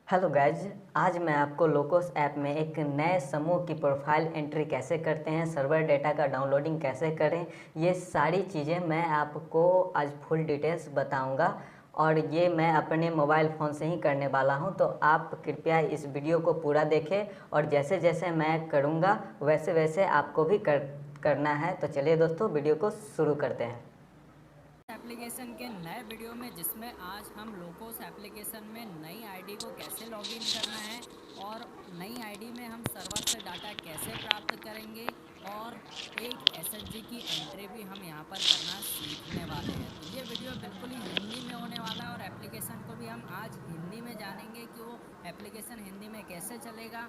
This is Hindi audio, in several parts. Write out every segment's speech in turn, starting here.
हेलो गाइज, आज मैं आपको लोकोस ऐप में एक नए समूह की प्रोफाइल एंट्री कैसे करते हैं, सर्वर डेटा का डाउनलोडिंग कैसे करें, ये सारी चीज़ें मैं आपको आज फुल डिटेल्स बताऊंगा। और ये मैं अपने मोबाइल फ़ोन से ही करने वाला हूं, तो आप कृपया इस वीडियो को पूरा देखें और जैसे जैसे मैं करूंगा वैसे वैसे आपको भी करना है। तो चलिए दोस्तों, वीडियो को शुरू करते हैं। एप्लीकेशन के नए वीडियो में जिसमें आज हम लोकोस एप्लीकेशन में नई आईडी को कैसे लॉगिन करना है और नई आईडी में हम सर्वर से डाटा कैसे प्राप्त करेंगे और एक एसएचजी की एंट्री भी हम यहां पर करना सीखने वाले हैं। तो ये वीडियो बिल्कुल ही हिंदी में होने वाला है और एप्लीकेशन को भी हम आज हिंदी में जानेंगे कि वो एप्लीकेशन हिंदी में कैसे चलेगा।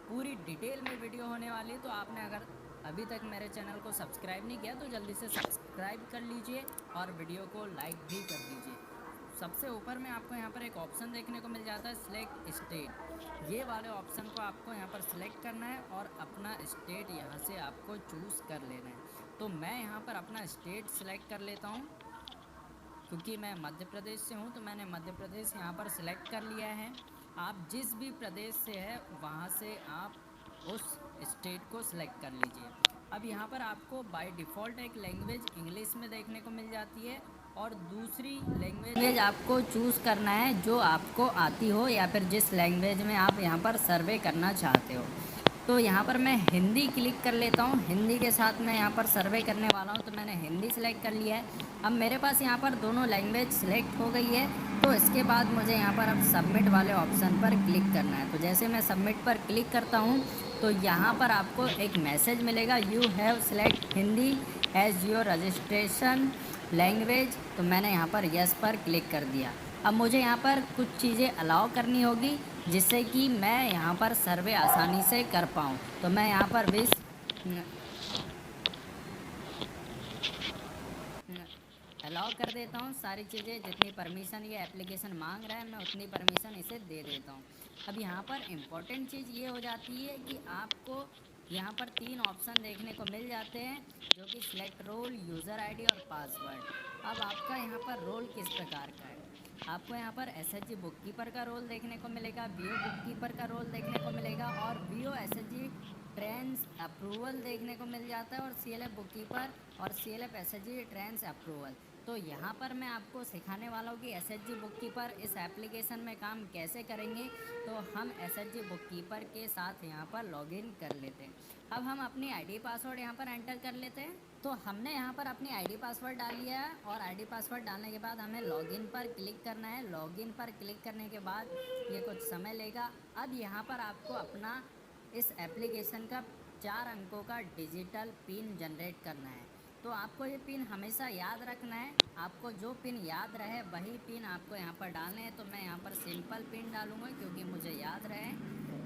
पूरी डिटेल में वीडियो होने वाली है। तो आपने अगर अभी तक मेरे चैनल को सब्सक्राइब नहीं किया तो जल्दी से सब्सक्राइब कर लीजिए और वीडियो को लाइक भी कर दीजिए। सबसे ऊपर में आपको यहाँ पर एक ऑप्शन देखने को मिल जाता है, सिलेक्ट स्टेट। ये वाले ऑप्शन को आपको यहाँ पर सिलेक्ट करना है और अपना स्टेट यहाँ से आपको चूज़ कर लेना है। तो मैं यहाँ पर अपना स्टेट सिलेक्ट कर लेता हूँ क्योंकि मैं मध्य प्रदेश से हूँ, तो मैंने मध्य प्रदेश यहाँ पर सिलेक्ट कर लिया है। आप जिस भी प्रदेश से है वहाँ से आप उस स्टेट को सिलेक्ट कर लीजिए। अब यहाँ पर आपको बाय डिफ़ॉल्ट एक लैंग्वेज इंग्लिश में देखने को मिल जाती है और दूसरी लैंग्वेज आपको चूज़ करना है जो आपको आती हो या फिर जिस लैंग्वेज में आप यहाँ पर सर्वे करना चाहते हो। तो यहाँ पर मैं हिंदी क्लिक कर लेता हूँ। हिंदी के साथ मैं यहाँ पर सर्वे करने वाला हूँ, तो मैंने हिंदी सेलेक्ट कर लिया है। अब मेरे पास यहाँ पर दोनों लैंग्वेज सेलेक्ट हो गई है। तो इसके बाद मुझे यहाँ पर अब सबमिट वाले ऑप्शन पर क्लिक करना है। तो जैसे मैं सबमिट पर क्लिक करता हूँ तो यहाँ पर आपको एक मैसेज मिलेगा, you have select Hindi as your registration language. तो मैंने यहाँ पर यस पर क्लिक कर दिया। अब मुझे यहाँ पर कुछ चीज़ें अलाउ करनी होगी जिससे कि मैं यहाँ पर सर्वे आसानी से कर पाऊँ। तो मैं यहाँ पर अलाउ कर देता हूँ सारी चीज़ें, जितनी परमिशन ये एप्लीकेशन मांग रहा है मैं उतनी परमिशन इसे दे देता हूँ। अब यहाँ पर इम्पोर्टेंट चीज़ ये हो जाती है कि आपको यहाँ पर 3 ऑप्शन देखने को मिल जाते हैं, जो कि सिलेक्ट रोल, यूज़र आईडी और पासवर्ड। अब आपका यहाँ पर रोल किस प्रकार का है, आपको यहाँ पर एसएचजी बुककीपर का रोल देखने को मिलेगा, बीओ बुककीपर का रोल देखने को मिलेगा और बीओ एसएचजी ट्रेंस अप्रूवल देखने को मिल जाता है और सीएलएफ बुककीपर और सीएलएफ एसएचजी ट्रेंस अप्रूवल। तो यहाँ पर मैं आपको सिखाने वाला हूँ कि एसएचजी बुककीपर इस एप्लीकेशन में काम कैसे करेंगे। तो हम एसएचजी बुककीपर के साथ यहाँ पर लॉगिन कर लेते हैं। अब हम अपनी आईडी पासवर्ड यहाँ पर एंटर कर लेते हैं। तो हमने यहाँ पर अपनी आईडी पासवर्ड डाल लिया है और आईडी पासवर्ड डालने के बाद हमें लॉगिन पर क्लिक करना है। लॉगिन पर क्लिक करने के बाद ये कुछ समय लेगा। अब यहाँ पर आपको अपना इस एप्लीकेशन का 4 अंकों का डिजिटल पिन जनरेट करना है। तो आपको ये पिन हमेशा याद रखना है। आपको जो पिन याद रहे वही पिन आपको यहाँ पर डालने हैं। तो मैं यहाँ पर सिंपल पिन डालूँगा क्योंकि मुझे याद रहे,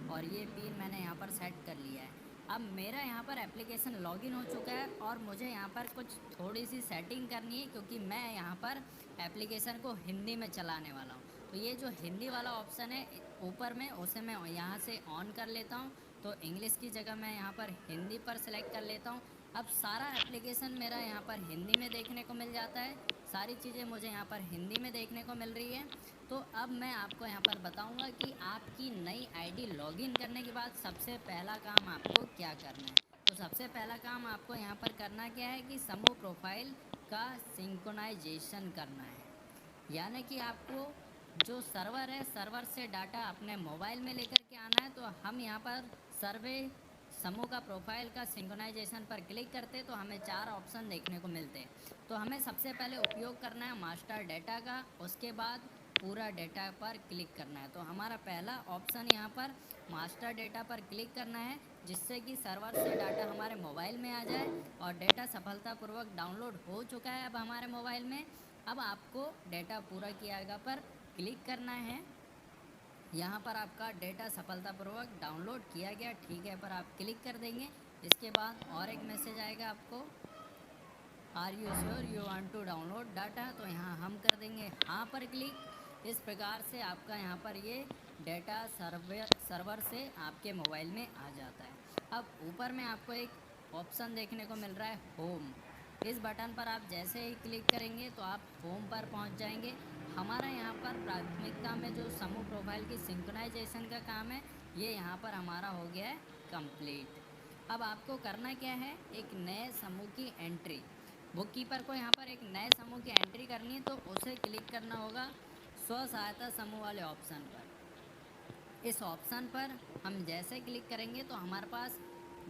और ये पिन मैंने यहाँ पर सेट कर लिया है। अब मेरा यहाँ पर एप्लीकेशन लॉगिन हो चुका है और मुझे यहाँ पर कुछ थोड़ी सी सेटिंग करनी है क्योंकि मैं यहाँ पर एप्लीकेशन को हिंदी में चलाने वाला हूँ। तो ये जो हिंदी वाला ऑप्शन है ऊपर में, उसे मैं यहाँ से ऑन कर लेता हूँ। तो इंग्लिश की जगह मैं यहाँ पर हिंदी पर सिलेक्ट कर लेता हूँ। अब सारा एप्लीकेशन मेरा यहाँ पर हिंदी में देखने को मिल जाता है। सारी चीज़ें मुझे यहाँ पर हिंदी में देखने को मिल रही है। तो अब मैं आपको यहाँ पर बताऊँगा कि आपकी नई आईडी लॉगिन करने के बाद सबसे पहला काम आपको क्या करना है। तो सबसे पहला काम आपको यहाँ पर करना क्या है कि समूह प्रोफाइल का सिंक्रोनाइजेशन करना है। यानी कि आपको जो सर्वर है, सर्वर से डाटा अपने मोबाइल में लेकर के आना है। तो हम यहाँ पर सर्वे समूह का प्रोफाइल का सिंक्रोनाइजेशन पर क्लिक करते तो हमें 4 ऑप्शन देखने को मिलते हैं। तो हमें सबसे पहले उपयोग करना है मास्टर डेटा का, उसके बाद पूरा डेटा पर क्लिक करना है। तो हमारा पहला ऑप्शन यहाँ पर मास्टर डेटा पर क्लिक करना है, जिससे कि सर्वर से डाटा हमारे मोबाइल में आ जाए। और डेटा सफलतापूर्वक डाउनलोड हो चुका है अब हमारे मोबाइल में। अब आपको डेटा पूरा किया गया पर क्लिक करना है। यहाँ पर आपका डेटा सफलतापूर्वक डाउनलोड किया गया, ठीक है पर आप क्लिक कर देंगे। इसके बाद और एक मैसेज आएगा आपको, are you sure you want to download data. तो यहाँ हम कर देंगे हाँ पर क्लिक। इस प्रकार से आपका यहाँ पर ये डेटा सर्वर से आपके मोबाइल में आ जाता है। अब ऊपर में आपको एक ऑप्शन देखने को मिल रहा है होम। इस बटन पर आप जैसे ही क्लिक करेंगे तो आप होम पर पहुँच जाएंगे। हमारा यहाँ पर प्राथमिकता में जो समूह प्रोफाइल की सिंक्रोनाइजेशन का काम है, ये यहाँ पर हमारा हो गया है कंप्लीट। अब आपको करना क्या है, एक नए समूह की एंट्री, बुक कीपर को यहाँ पर एक नए समूह की एंट्री करनी है, तो उसे क्लिक करना होगा स्व सहायता समूह वाले ऑप्शन पर। इस ऑप्शन पर हम जैसे क्लिक करेंगे तो हमारे पास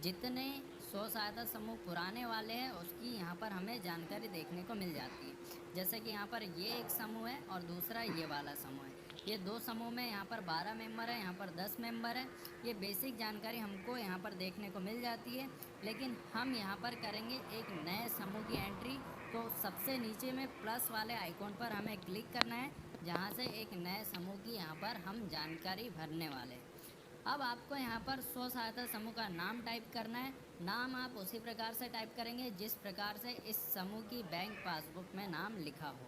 जितने स्व सहायता समूह पुराने वाले हैं उसकी यहाँ पर हमें जानकारी देखने को मिल जाती है। जैसे कि यहाँ पर ये एक समूह है और दूसरा ये वाला समूह है। ये दो समूह में यहाँ पर 12 मेंबर है, यहाँ पर 10 मेंबर है। ये बेसिक जानकारी हमको यहाँ पर देखने को मिल जाती है। लेकिन हम यहाँ पर करेंगे एक नए समूह की एंट्री, तो सबसे नीचे में प्लस वाले आइकॉन पर हमें क्लिक करना है, जहाँ से एक नए समूह की यहाँ पर हम जानकारी भरने वाले हैं। अब आपको यहाँ पर स्व सहायता समूह का नाम टाइप करना है। नाम आप उसी प्रकार से टाइप करेंगे जिस प्रकार से इस समूह की बैंक पासबुक में नाम लिखा हो।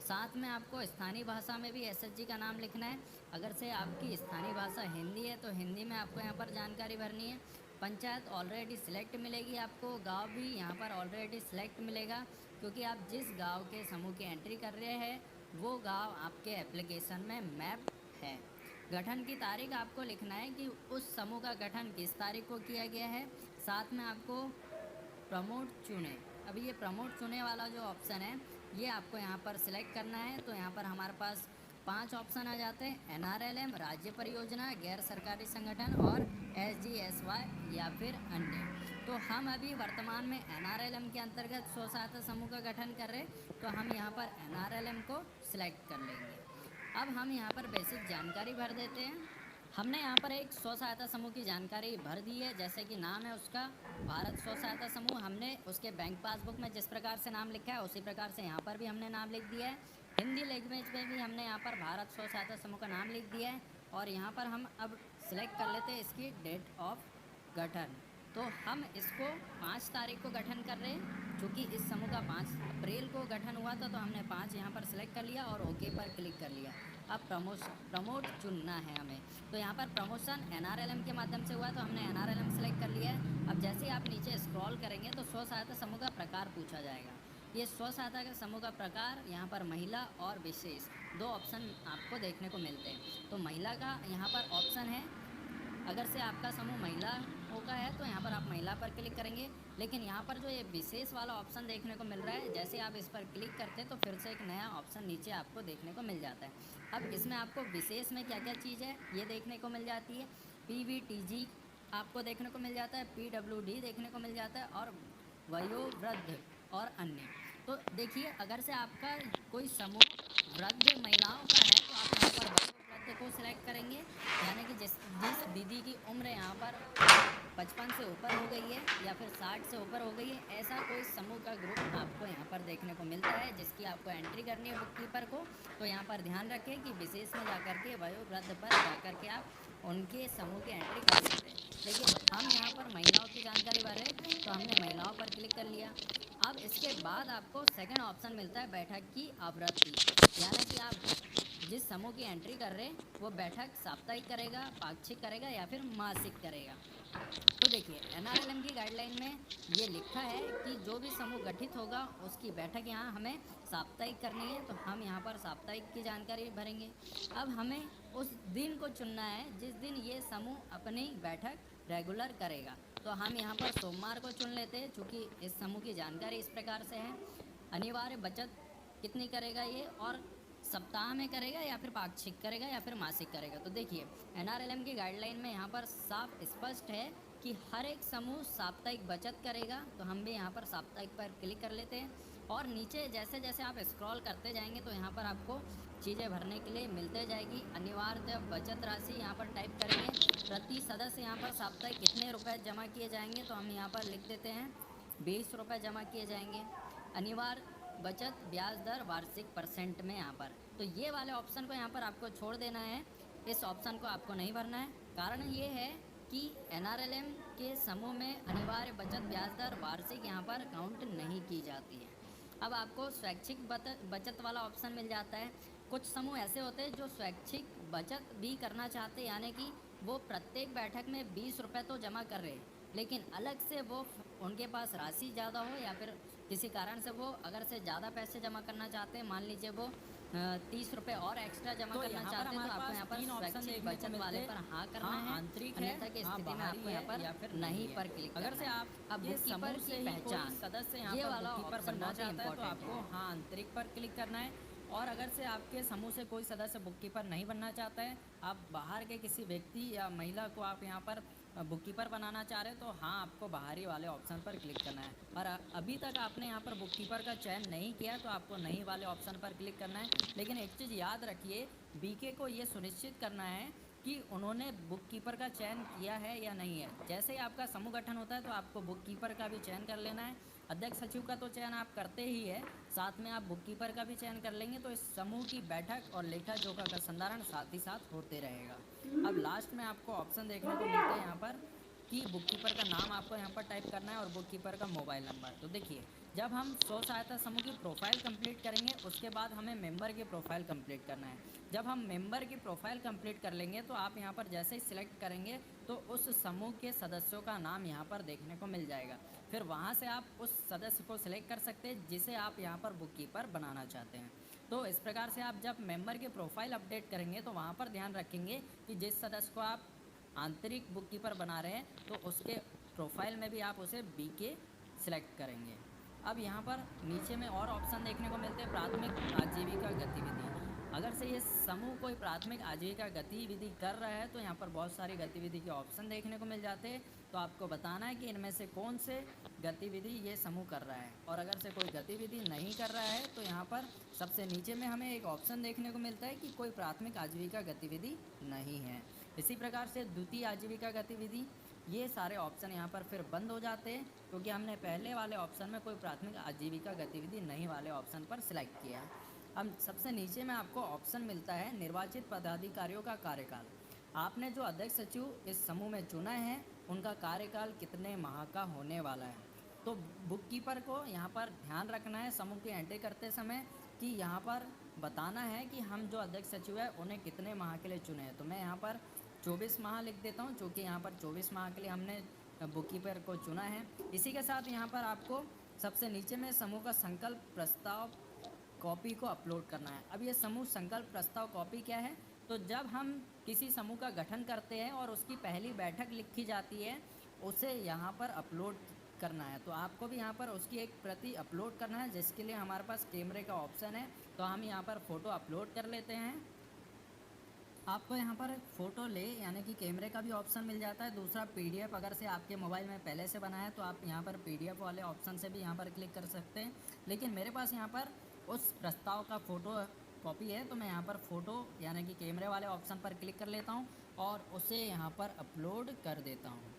साथ में आपको स्थानीय भाषा में भी एसएचजी का नाम लिखना है। अगर से आपकी स्थानीय भाषा हिंदी है तो हिंदी में आपको यहाँ पर जानकारी भरनी है। पंचायत ऑलरेडी सिलेक्ट मिलेगी आपको, गांव भी यहाँ पर ऑलरेडी सिलेक्ट मिलेगा, क्योंकि आप जिस गांव के समूह की एंट्री कर रहे हैं वो गांव आपके एप्लीकेशन में मैप है। गठन की तारीख आपको लिखना है कि उस समूह का गठन किस तारीख को किया गया है। साथ में आपको प्रमोट चुने, अभी ये प्रमोट चुने वाला जो ऑप्शन है ये आपको यहाँ पर सिलेक्ट करना है। तो यहाँ पर हमारे पास 5 ऑप्शन आ जाते हैं, एनआरएलएम, राज्य परियोजना, गैर सरकारी संगठन और एसजीएसवाई या फिर अन्य। तो हम अभी वर्तमान में एनआरएलएम के अंतर्गत स्व सहायता समूह का गठन कर रहे हैं, तो हम यहाँ पर एनआरएलएम को सिलेक्ट कर लेंगे। अब हम यहाँ पर बेसिक जानकारी भर देते हैं। हमने यहाँ पर एक स्व सहायता समूह की जानकारी भर दी है, जैसे कि नाम है उसका भारत स्व सहायता समूह। हमने उसके बैंक पासबुक में जिस प्रकार से नाम लिखा है उसी प्रकार से यहाँ पर भी हमने नाम लिख दिया है। हिंदी लैंग्वेज में भी हमने यहाँ पर भारत स्व सहायता समूह का नाम लिख दिया है। और यहाँ पर हम अब सिलेक्ट कर लेते हैं इसकी डेट ऑफ गठन। तो हम इसको 5 तारीख को गठन कर रहे हैं, चूँकि इस समूह का 5 अप्रैल को गठन हुआ था, तो हमने 5 यहाँ पर सिलेक्ट कर लिया और ओके पर क्लिक कर लिया। अब प्रमोट चुनना है हमें, तो यहाँ पर प्रमोशन एनआरएलएम के माध्यम से हुआ, तो हमने एनआरएलएम सेलेक्ट कर लिया है। अब जैसे ही आप नीचे स्क्रॉल करेंगे तो स्व सहायता समूह का प्रकार पूछा जाएगा। ये स्व सहायता के समूह का प्रकार यहाँ पर महिला और विशेष 2 ऑप्शन आपको देखने को मिलते हैं। तो महिला का यहाँ पर ऑप्शन है, अगर से आपका समूह महिलाओं का है तो यहाँ पर आप महिला पर क्लिक करेंगे। लेकिन यहाँ पर जो ये विशेष वाला ऑप्शन देखने को मिल रहा है, जैसे आप इस पर क्लिक करते हैं तो फिर से एक नया ऑप्शन नीचे आपको देखने को मिल जाता है। अब इसमें आपको विशेष में क्या क्या चीज़ है ये देखने को मिल जाती है। पीवीटीजी आपको देखने को मिल जाता है, पीडब्ल्यूडी देखने को मिल जाता है और वयोवृद्ध और अन्य। तो देखिए, अगर से आपका कोई समूह वृद्ध महिलाओं का है तो आप यहाँ पर वयोवृद्ध को सिलेक्ट करेंगे, यानी कि जिस दीदी की उम्र यहाँ पर 55 से ऊपर हो गई है या फिर 60 से ऊपर हो गई है, ऐसा कोई समूह का ग्रुप आपको यहाँ पर देखने को मिलता है जिसकी आपको एंट्री करनी है बुक कीपर को। तो यहाँ पर ध्यान रखें कि विशेष में जाकर के वयोवृद्ध पर जाकर के आप उनके समूह की एंट्री कर सकते हैं। लेकिन हम यहाँ पर महिलाओं की जानकारी भर रहे हैं तो हमने महिलाओं पर क्लिक कर लिया। अब इसके बाद आपको सेकंड ऑप्शन मिलता है बैठक की आवृत्ति, यानी कि आप जिस समूह की एंट्री कर रहे हैं वो बैठक साप्ताहिक करेगा, पाक्षिक करेगा या फिर मासिक करेगा। तो देखिए, एनआरएलएम की गाइडलाइन में ये लिखा है कि जो भी समूह गठित होगा उसकी बैठक यहाँ हमें साप्ताहिक करनी है, तो हम यहाँ पर साप्ताहिक की जानकारी भरेंगे। अब हमें उस दिन को चुनना है जिस दिन ये समूह अपनी बैठक रेगुलर करेगा। तो हम यहाँ पर सोमवार को चुन लेते हैं, चूँकि इस समूह की जानकारी इस प्रकार से है। अनिवार्य बचत कितनी करेगा ये, और सप्ताह में करेगा या फिर पाक्षिक करेगा या फिर मासिक करेगा। तो देखिए, एनआरएलएम की गाइडलाइन में यहाँ पर साफ स्पष्ट है कि हर एक समूह साप्ताहिक बचत करेगा। तो हम भी यहाँ पर साप्ताहिक पर क्लिक कर लेते हैं और नीचे जैसे जैसे आप स्क्रॉल करते जाएंगे तो यहाँ पर आपको चीज़ें भरने के लिए मिलते जाएगी। अनिवार्य बचत राशि यहाँ पर टाइप करेंगे, प्रति सदस्य यहाँ पर साप्ताहिक कितने रुपये जमा किए जाएंगे, तो हम यहाँ पर लिख देते हैं 20 रुपये जमा किए जाएंगे। अनिवार्य बचत ब्याज दर वार्षिक % में यहाँ पर, तो ये वाले ऑप्शन को यहाँ पर आपको छोड़ देना है, इस ऑप्शन को आपको नहीं भरना है। कारण ये है कि एनआरएलएम के समूह में अनिवार्य बचत ब्याज दर वार्षिक यहाँ पर काउंट नहीं की जाती है। अब आपको स्वैच्छिक बचत वाला ऑप्शन मिल जाता है। कुछ समूह ऐसे होते हैं जो स्वैच्छिक बचत भी करना चाहते हैं, यानी कि वो प्रत्येक बैठक में 20 रुपये तो जमा कर रहे हैं, लेकिन अलग से वो उनके पास राशि ज़्यादा हो या फिर किसी कारण से वो अगर से ज़्यादा पैसे जमा करना चाहते हैं, मान लीजिए वो ₹30 और एक्स्ट्रा जमा तो करना यहाँ पर चाहते हैं तो हमारे आपको पास यहाँ पर 3 ऑप्शन स्वैच्छिक देखने को बचत मिलते वाले हैं। पर हाँ करना हाँ है, आंतरिक है, अन्यथा की हाँ स्थिति में बाहरी आपको यहाँ है पर या फिर नहीं है। पर क्लिक अगर करना से है। आप अब ये बुककीपर समूह से की ही कोई पहचान, सदस्य यहाँ ये पर वाला बुककीपर ऑप्शन बनना बहुत ही चाहता है तो इम्पोर्टेंट आपको है। हाँ आंतरिक पर क्लिक करना है। और अगर से आपके समूह से कोई सदस्य बुककीपर नहीं बनना चाहता है, आप बाहर के किसी व्यक्ति या महिला को आप यहाँ पर बुककीपर बनाना चाह रहे हैं तो हाँ आपको बाहरी वाले ऑप्शन पर क्लिक करना है। और अभी तक आपने यहाँ पर बुककीपर का चयन नहीं किया तो आपको नहीं वाले ऑप्शन पर क्लिक करना है। लेकिन एक चीज़ याद रखिए, बीके को ये सुनिश्चित करना है कि उन्होंने बुककीपर का चयन किया है या नहीं है। जैसे ही आपका समूह गठन होता है तो आपको बुककीपर का भी चयन कर लेना है। अध्यक्ष सचिव का तो चयन आप करते ही है, साथ में आप बुककीपर का भी चयन कर लेंगे तो इस समूह की बैठक और लेखा जोखा का संधारण साथ ही साथ होते रहेगा। अब लास्ट में आपको ऑप्शन देखने को मिलते हैं यहाँ पर कि बुककीपर का नाम आपको यहाँ पर टाइप करना है और बुककीपर का मोबाइल नंबर। तो देखिए, जब हम स्व सहायता समूह की प्रोफाइल कंप्लीट करेंगे उसके बाद हमें मेंबर की प्रोफाइल कंप्लीट करना है। जब हम मेंबर की प्रोफाइल कंप्लीट कर लेंगे तो आप यहाँ पर जैसे ही सिलेक्ट करेंगे तो उस समूह के सदस्यों का नाम यहाँ पर देखने को मिल जाएगा। फिर वहाँ से आप उस सदस्य को सिलेक्ट कर सकते हैं जिसे आप यहाँ पर बुककीपर बनाना चाहते हैं। तो इस प्रकार से आप जब मेंबर की प्रोफाइल अपडेट करेंगे तो वहाँ पर ध्यान रखेंगे कि जिस सदस्य को आप आंतरिक बुककीपर बना रहे हैं तो उसके प्रोफाइल में भी आप उसे बीके सिलेक्ट करेंगे। अब यहाँ पर नीचे में और ऑप्शन देखने को मिलते हैं, प्राथमिक आजीविका गतिविधि। अगर से ये समूह कोई प्राथमिक आजीविका गतिविधि कर रहा है तो यहाँ पर बहुत सारी गतिविधि के ऑप्शन देखने को मिल जाते हैं। तो आपको बताना है कि इनमें से कौन से गतिविधि ये समूह कर रहा है। और अगर से कोई गतिविधि नहीं कर रहा है तो यहाँ पर सबसे नीचे में हमें एक ऑप्शन देखने को मिलता है कि कोई प्राथमिक आजीविका गतिविधि नहीं है। इसी प्रकार से द्वितीय आजीविका गतिविधि, ये सारे ऑप्शन यहाँ पर फिर बंद हो जाते हैं क्योंकि हमने पहले वाले ऑप्शन में कोई प्राथमिक आजीविका गतिविधि नहीं वाले ऑप्शन पर सिलेक्ट किया है। अब सबसे नीचे में आपको ऑप्शन मिलता है निर्वाचित पदाधिकारियों का कार्यकाल। आपने जो अध्यक्ष सचिव इस समूह में चुना है उनका कार्यकाल कितने माह का होने वाला है। तो बुककीपर को यहाँ पर ध्यान रखना है समूह की एंट्री करते समय कि यहाँ पर बताना है कि हम जो अध्यक्ष सचिव है उन्हें कितने माह के लिए चुने हैं। तो मैं यहाँ पर 24 माह लिख देता हूँ क्योंकि यहाँ पर 24 माह के लिए हमने बुककीपर को चुना है। इसी के साथ यहाँ पर आपको सबसे नीचे में समूह का संकल्प प्रस्ताव कॉपी को अपलोड करना है। अब ये समूह संकल्प प्रस्ताव कॉपी क्या है, तो जब हम किसी समूह का गठन करते हैं और उसकी पहली बैठक लिखी जाती है उसे यहाँ पर अपलोड करना है। तो आपको भी यहाँ पर उसकी एक प्रति अपलोड करना है जिसके लिए हमारे पास कैमरे का ऑप्शन है। तो हम यहाँ पर फ़ोटो अपलोड कर लेते हैं। आपको यहाँ पर फ़ोटो ले यानी कि कैमरे का भी ऑप्शन मिल जाता है। दूसरा पीडीएफ, अगर से आपके मोबाइल में पहले से बना है तो आप यहाँ पर पीडीएफ वाले ऑप्शन से भी यहाँ पर क्लिक कर सकते हैं। लेकिन मेरे पास यहाँ पर उस प्रस्ताव का फ़ोटो कॉपी है तो मैं यहाँ पर फ़ोटो यानी कि कैमरे वाले ऑप्शन पर क्लिक कर लेता हूँ और उसे यहाँ पर अपलोड कर देता हूँ।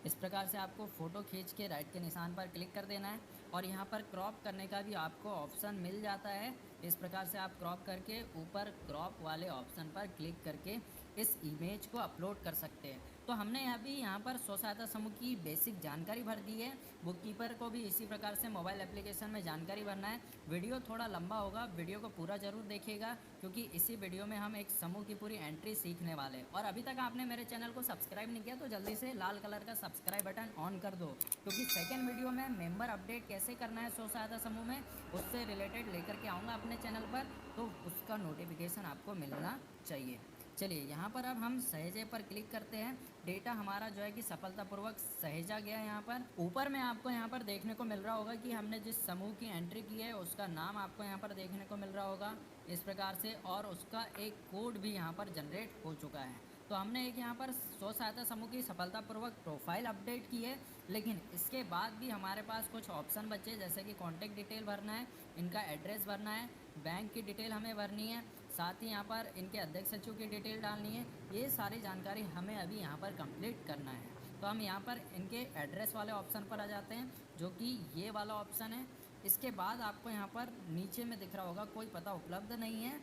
इस प्रकार से आपको फ़ोटो खींच के राइट के निशान पर क्लिक कर देना है और यहाँ पर क्रॉप करने का भी आपको ऑप्शन मिल जाता है। इस प्रकार से आप क्रॉप करके ऊपर क्रॉप वाले ऑप्शन पर क्लिक करके इस इमेज को अपलोड कर सकते हैं। तो हमने अभी यहाँ पर स्व सहायता समूह की बेसिक जानकारी भर दी है। बुककीपर को भी इसी प्रकार से मोबाइल एप्लीकेशन में जानकारी भरना है। वीडियो थोड़ा लंबा होगा, वीडियो को पूरा ज़रूर देखिएगा क्योंकि इसी वीडियो में हम एक समूह की पूरी एंट्री सीखने वाले हैं। और अभी तक आपने मेरे चैनल को सब्सक्राइब नहीं किया तो जल्दी से लाल कलर का सब्सक्राइब बटन ऑन कर दो क्योंकि सेकेंड वीडियो में मेंबर अपडेट कैसे करना है स्व सहायता समूह में उससे रिलेटेड लेकर के आऊँगा अपने चैनल पर, तो उसका नोटिफिकेशन आपको मिलना चाहिए। चलिए यहाँ पर अब हम सहेजे पर क्लिक करते हैं। डेटा हमारा जो है कि सफलतापूर्वक सहेजा गया है। यहाँ पर ऊपर में आपको यहाँ पर देखने को मिल रहा होगा कि हमने जिस समूह की एंट्री की है उसका नाम आपको यहाँ पर देखने को मिल रहा होगा इस प्रकार से, और उसका एक कोड भी यहाँ पर जनरेट हो चुका है। तो हमने एक यहाँ पर स्व सहायता समूह की सफलतापूर्वक प्रोफाइल अपडेट की है। लेकिन इसके बाद भी हमारे पास कुछ ऑप्शन बचे जैसे कि कॉन्टैक्ट डिटेल भरना है, इनका एड्रेस भरना है, बैंक की डिटेल हमें भरनी है, साथ ही यहाँ पर इनके अध्यक्ष सचिव की डिटेल डालनी है। ये सारी जानकारी हमें अभी यहाँ पर कंप्लीट करना है। तो हम यहाँ पर इनके एड्रेस वाले ऑप्शन पर आ जाते हैं जो कि ये वाला ऑप्शन है। इसके बाद आपको यहाँ पर नीचे में दिख रहा होगा कोई पता उपलब्ध नहीं है,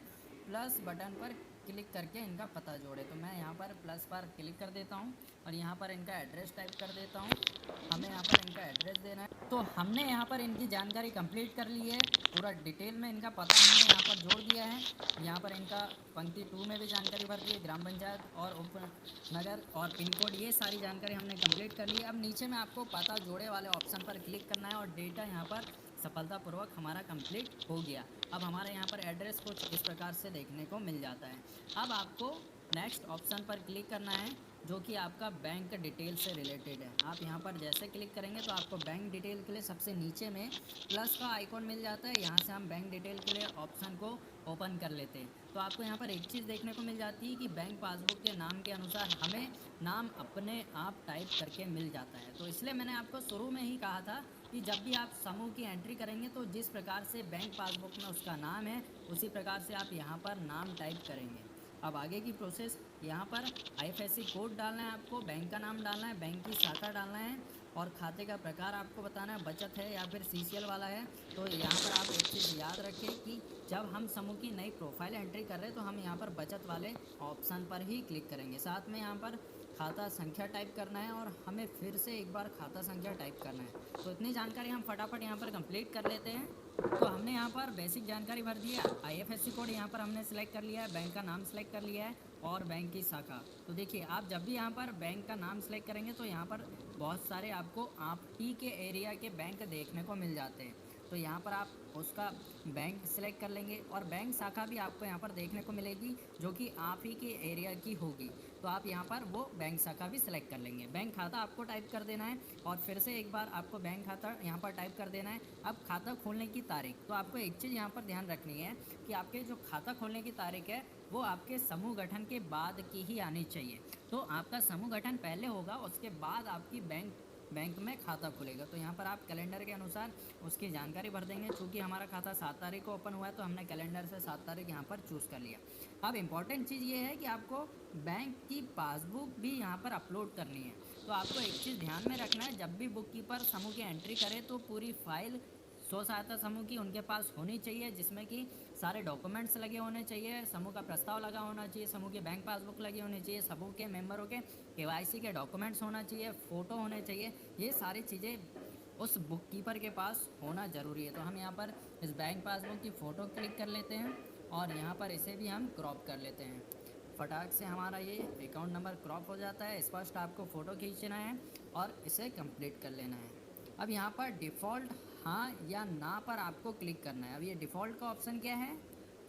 प्लस बटन पर क्लिक करके इनका पता जोड़े। तो मैं यहाँ पर प्लस पर क्लिक कर देता हूँ और यहाँ पर इनका एड्रेस टाइप कर देता हूँ। हमें यहाँ पर इनका एड्रेस देना है। तो हमने यहाँ पर इनकी जानकारी कंप्लीट कर ली है, पूरा डिटेल में इनका पता हमने यहाँ पर जोड़ दिया है। यहाँ पर इनका पंक्ति 2 में भी जानकारी भर दी है, ग्राम पंचायत और उप नगर और पिन कोड, ये सारी जानकारी हमने कंप्लीट कर ली है। अब नीचे में आपको पता जोड़े वाले ऑप्शन पर क्लिक करना है और डेटा यहाँ पर सफलतापूर्वक हमारा कंप्लीट हो गया। अब हमारे यहाँ पर एड्रेस कुछ इस प्रकार से देखने को मिल जाता है। अब आपको नेक्स्ट ऑप्शन पर क्लिक करना है जो कि आपका बैंक डिटेल से रिलेटेड है। आप यहाँ पर जैसे क्लिक करेंगे तो आपको बैंक डिटेल के लिए सबसे नीचे में प्लस का आइकॉन मिल जाता है। यहाँ से हम बैंक डिटेल के लिए ऑप्शन को ओपन कर लेते हैं। तो आपको यहाँ पर एक चीज़ देखने को मिल जाती है कि बैंक पासबुक के नाम के अनुसार हमें नाम अपने आप टाइप करके मिल जाता है। तो इसलिए मैंने आपको शुरू में ही कहा था कि जब भी आप समूह की एंट्री करेंगे तो जिस प्रकार से बैंक पासबुक में उसका नाम है उसी प्रकार से आप यहाँ पर नाम टाइप करेंगे। अब आगे की प्रोसेस, यहाँ पर IFSC कोड डालना है, आपको बैंक का नाम डालना है, बैंक की शाखा डालना है और खाते का प्रकार आपको बताना है, बचत है या फिर CCL वाला है। तो यहाँ पर आप एक चीज़ याद रखें कि जब हम समूह की नई प्रोफाइल एंट्री कर रहे हैं तो हम यहाँ पर बचत वाले ऑप्शन पर ही क्लिक करेंगे। साथ में यहाँ पर खाता संख्या टाइप करना है और हमें फिर से एक बार खाता संख्या टाइप करना है। तो इतनी जानकारी हम फटाफट यहाँ पर कंप्लीट कर लेते हैं। तो हमने यहाँ पर बेसिक जानकारी भर दी है, IFSC कोड यहाँ पर हमने सेलेक्ट कर लिया है, बैंक का नाम सेलेक्ट कर लिया है और बैंक की शाखा। तो देखिए आप जब भी यहाँ पर बैंक का नाम सेलेक्ट करेंगे तो यहाँ पर बहुत सारे आपको आप ही के एरिया के बैंक देखने को मिल जाते हैं। तो यहाँ पर आप उसका बैंक सेलेक्ट कर लेंगे और बैंक शाखा भी आपको यहाँ पर देखने को मिलेगी जो कि आप ही के एरिया की होगी। तो आप यहाँ पर वो बैंक शाखा भी सिलेक्ट कर लेंगे। बैंक खाता आपको टाइप कर देना है और फिर से एक बार आपको बैंक खाता यहाँ पर टाइप कर देना है। अब खाता खोलने की तारीख, तो आपको एक चीज़ यहाँ पर ध्यान रखनी है कि आपके जो खाता खोलने की तारीख है वो आपके समूह गठन के बाद की ही आनी चाहिए। तो आपका समूह गठन पहले होगा, उसके बाद आपकी बैंक में खाता खुलेगा। तो यहाँ पर आप कैलेंडर के अनुसार उसकी जानकारी भर देंगे। चूँकि हमारा खाता 7 तारीख को ओपन हुआ है तो हमने कैलेंडर से 7 तारीख यहाँ पर चूज़ कर लिया। अब इम्पॉर्टेंट चीज़ ये है कि आपको बैंक की पासबुक भी यहाँ पर अपलोड करनी है। तो आपको एक चीज़ ध्यान में रखना है, जब भी बुक कीपर समूह की एंट्री करे तो पूरी फाइल स्व सहायता समूह की उनके पास होनी चाहिए, जिसमें कि सारे डॉक्यूमेंट्स लगे होने चाहिए, समूह का प्रस्ताव लगा होना चाहिए, समूह की बैंक पासबुक लगी होनी चाहिए, समूह के मेंबरों के KYC के डॉक्यूमेंट्स होना चाहिए, फ़ोटो होने चाहिए। ये सारी चीज़ें उस बुक कीपर के पास होना ज़रूरी है। तो हम यहाँ पर इस बैंक पासबुक की फ़ोटो क्लिक कर लेते हैं और यहाँ पर इसे भी हम क्रॉप कर लेते हैं। फटाक से हमारा ये अकाउंट नंबर क्रॉप हो जाता है। स्पष्ट आपको फ़ोटो खींचना है और इसे कंप्लीट कर लेना है। अब यहाँ पर डिफ़ॉल्ट हाँ या ना पर आपको क्लिक करना है। अब ये डिफ़ॉल्ट का ऑप्शन क्या है,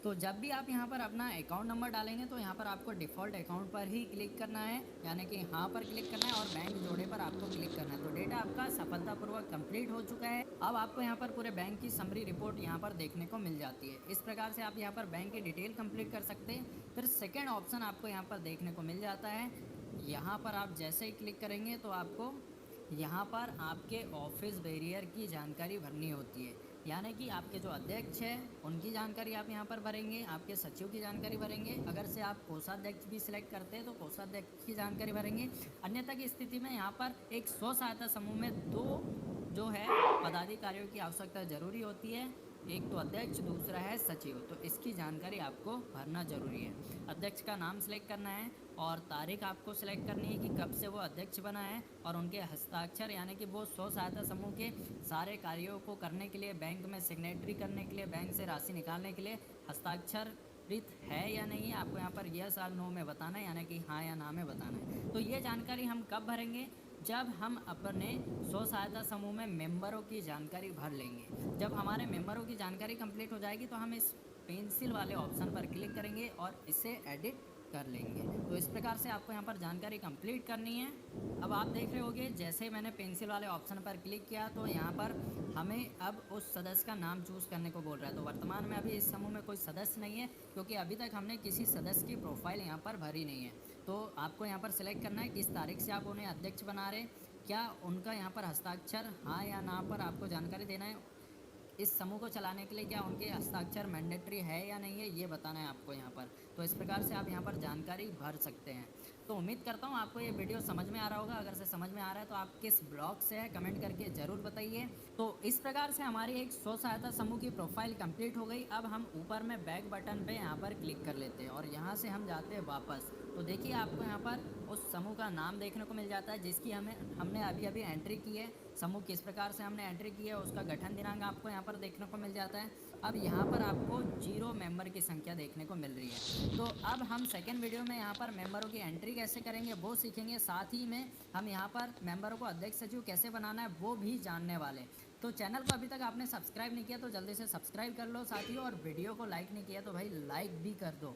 तो जब भी आप यहाँ पर अपना अकाउंट नंबर डालेंगे तो यहाँ पर आपको डिफ़ॉल्ट अकाउंट पर ही क्लिक करना है, यानी कि हाँ पर क्लिक करना है और बैंक जोड़े पर आपको क्लिक करना है। तो डेटा आपका सफलतापूर्वक कंप्लीट हो चुका है। अब आपको यहाँ पर पूरे बैंक की समरी रिपोर्ट यहाँ पर देखने को मिल जाती है। इस प्रकार से आप यहाँ पर बैंक की डिटेल कंप्लीट कर सकते हैं। फिर सेकेंड ऑप्शन आपको यहाँ पर देखने को मिल जाता है। यहाँ पर आप जैसे ही क्लिक करेंगे तो आपको यहाँ पर आपके ऑफिस बैरियर की जानकारी भरनी होती है, यानी कि आपके जो अध्यक्ष हैं उनकी जानकारी आप यहाँ पर भरेंगे, आपके सचिव की जानकारी भरेंगे। अगर से आप कोषाध्यक्ष भी सिलेक्ट करते हैं तो कोषाध्यक्ष की जानकारी भरेंगे। अन्यथा की स्थिति में यहाँ पर एक स्व सहायता समूह में 2 जो है पदाधिकारियों की आवश्यकता ज़रूरी होती है, एक तो अध्यक्ष, दूसरा है सचिव। तो इसकी जानकारी आपको भरना ज़रूरी है। अध्यक्ष का नाम सेलेक्ट करना है और तारीख आपको सेलेक्ट करनी है कि कब से वो अध्यक्ष बना है और उनके हस्ताक्षर, यानी कि वो स्व सहायता समूह के सारे कार्यों को करने के लिए, बैंक में सिग्नेटरी करने के लिए, बैंक से राशि निकालने के लिए हस्ताक्षरित है या नहीं है, आपको यहाँ पर यस और नो में बताना है, यानी कि हाँ या ना में बताना है। तो ये जानकारी हम कब भरेंगे, जब हम अपने स्व सहायता समूह में मेंबरों की जानकारी भर लेंगे। जब हमारे मेंबरों की जानकारी कंप्लीट हो जाएगी तो हम इस पेंसिल वाले ऑप्शन पर क्लिक करेंगे और इसे एडिट कर लेंगे। तो इस प्रकार से आपको यहाँ पर जानकारी कंप्लीट करनी है। अब आप देख रहे होंगे जैसे मैंने पेंसिल वाले ऑप्शन पर क्लिक किया तो यहाँ पर हमें अब उस सदस्य का नाम चूज़ करने को बोल रहा है। तो वर्तमान में अभी इस समूह में कोई सदस्य नहीं है, क्योंकि अभी तक हमने किसी सदस्य की प्रोफाइल यहाँ पर भरी नहीं है। तो आपको यहाँ पर सिलेक्ट करना है किस तारीख से आप उन्हें अध्यक्ष बना रहे, क्या उनका यहाँ पर हस्ताक्षर हाँ या ना पर आपको जानकारी देना है। इस समूह को चलाने के लिए क्या उनके हस्ताक्षर मैंडेटरी है या नहीं है, ये बताना है आपको यहाँ पर। तो इस प्रकार से आप यहाँ पर जानकारी भर सकते हैं। तो उम्मीद करता हूँ आपको ये वीडियो समझ में आ रहा होगा। अगर से समझ में आ रहा है तो आप किस ब्लॉग से है कमेंट करके ज़रूर बताइए। तो इस प्रकार से हमारी एक स्व सहायता समूह की प्रोफाइल कंप्लीट हो गई। अब हम ऊपर में बैक बटन पे यहाँ पर क्लिक कर लेते हैं और यहाँ से हम जाते हैं वापस। तो देखिए आपको यहाँ पर उस समूह का नाम देखने को मिल जाता है जिसकी हमने अभी एंट्री की है। समूह किस प्रकार से हमने एंट्री की है उसका गठन दिनांक आपको यहाँ पर देखने को मिल जाता है। अब यहाँ पर आपको 0 मेंबर की संख्या देखने को मिल रही है। तो अब हम सेकेंड वीडियो में यहाँ पर मेंबरों की एंट्री कैसे करेंगे वो सीखेंगे। साथ ही में हम यहाँ पर मेंबरों को अध्यक्ष सचिव कैसे बनाना है वो भी जानने वाले। तो चैनल को अभी तक आपने सब्सक्राइब नहीं किया तो जल्दी से सब्सक्राइब कर लो साथियों, और वीडियो को लाइक नहीं किया तो भाई लाइक भी कर दो।